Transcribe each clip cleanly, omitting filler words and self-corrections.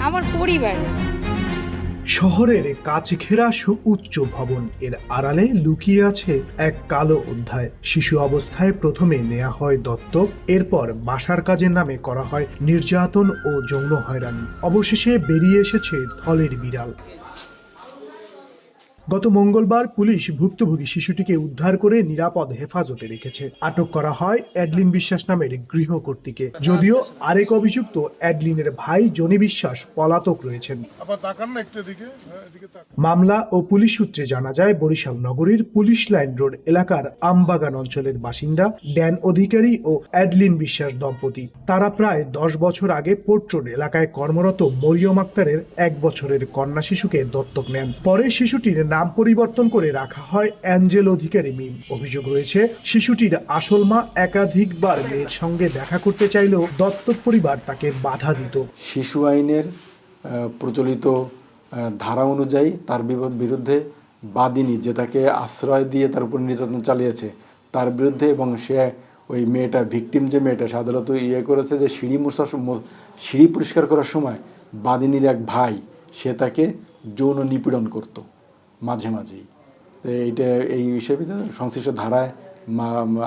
আমার পরিবারে। শহরের কাছে ঘেরা সুউচ্চ ভবন, এর আড়ালে লুকিয়ে আছে এক কালো অধ্যায়। শিশু অবস্থায় প্রথমে নেওয়া হয় দত্তক, এরপর বাসার কাজের নামে করা হয় নির্যাতন ও যৌন হয়রানি, অবশেষে বেরিয়ে এসেছে থলের বিড়াল। গত মঙ্গলবার পুলিশ ভুক্তভোগী শিশুটিকে উদ্ধার করে নিরাপদ হেফাজতে রেখেছে। আটক করা হয় অ্যাডলিন বিশ্বাস নামের গৃহকর্ত্রীকে। যদিও আরেক অভিযুক্ত অ্যাডলিনের ভাই জনি বিশ্বাস পলাতক রয়েছেন। মামলা ও পুলিশ সূত্রে জানা যায়, বরিশাল নগরীর পুলিশ লাইন রোড এলাকার আমবাগান অঞ্চলের বাসিন্দা ড্যান অধিকারী ও অ্যাডলিন বিশ্বাস দম্পতি। তারা প্রায় 10 বছর আগে পোর্ট রোড এলাকায় কর্মরত মরিয়ম আক্তারের 1 বছরের কন্যা শিশুকে দত্তক নেন। পরে শিশুটির নাম পরিবর্তন করে রাখা হয় অ্যাঞ্জেল অধিকারী মিম। অভিযোগ রয়েছে, শিশুটির আসল মা একাধিকবার মেয়ের সঙ্গে দেখা করতে চাইলেও দত্তক পরিবার তাকে বাধা দিত। শিশু আইনের প্রচলিত ধারা অনুযায়ী তার বিরুদ্ধে বাদিনী, যে তাকে আশ্রয় দিয়ে তার উপর নির্যাতন চালিয়েছে, তার বিরুদ্ধে, এবং সে ওই মেয়েটা ভিকটিম, যে মেয়েটা সে আদালত করেছে যে সিঁড়ি পরিষ্কার করার সময় বাদিনীর এক ভাই সে তাকে যৌন নিপীড়ন করত মাঝে মাঝেই। তো এই হিসেবে সংশ্লিষ্ট ধারায়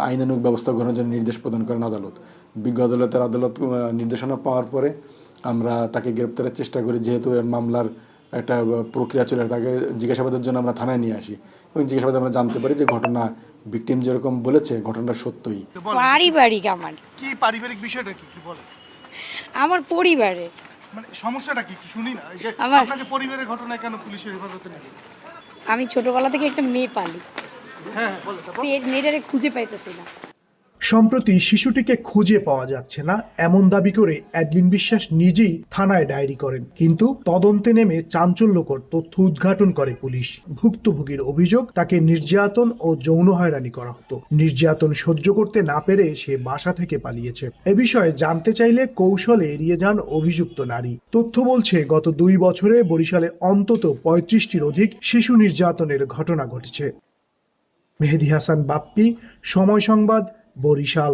আইনানুগ ব্যবস্থা গ্রহণের জন্য নির্দেশ প্রদান করেন আদালত। বিজ্ঞ আদালত নির্দেশনা পাওয়ার পরে আমরা তাকে গ্রেপ্তারের চেষ্টা করি। যেহেতু এর মামলার একটা প্রক্রিয়া চলে, তাকে জিজ্ঞাসাবাদের জন্য আমরা থানায় নিয়ে আসি এবং জিজ্ঞাসাবাদে আমরা জানতে পারি যে ঘটনা ভিকটিম যেরকম বলেছে ঘটনাটা সত্যই। পারিবারিক। আমার কি পারিবারিক বিষয়টা কি বলে? আমার পরিবারে। মানে সমস্যাটা কি শুনি না, যে আপনাকে পরিবারের ঘটনায় কেন পুলিশের হেফাজতে নেবে? আমি ছোটবেলা থেকে একটা মেয়ে পালি। হ্যাঁ বলে। মেয়েটারে খুঁজে পাইতেছি না। সম্প্রতি শিশুটিকে খুঁজে পাওয়া যাচ্ছে না এমন দাবি করে অ্যাডলিন বিশ্বাস নিজেই থানায় ডায়েরি করেন। কিন্তু তদন্তে নেমে চাঞ্চল্যকর তথ্য উদ্ঘাটন করে পুলিশ। ভুক্তভোগীর অভিযোগ, তাকে নির্যাতন ও যৌন হয়রানি করা হতো। নির্যাতন সহ্য করতে না পেরে সে বাসা থেকে পালিয়েছে। এ বিষয়ে জানতে চাইলে কৌশলে এড়িয়ে যান অভিযুক্ত নারী। তথ্য বলছে, গত 2 বছরে বরিশালে অন্তত 35টির অধিক শিশু নির্যাতনের ঘটনা ঘটেছে। মেহেদী হাসান বাপ্পি, সময় সংবাদ, বরিশাল।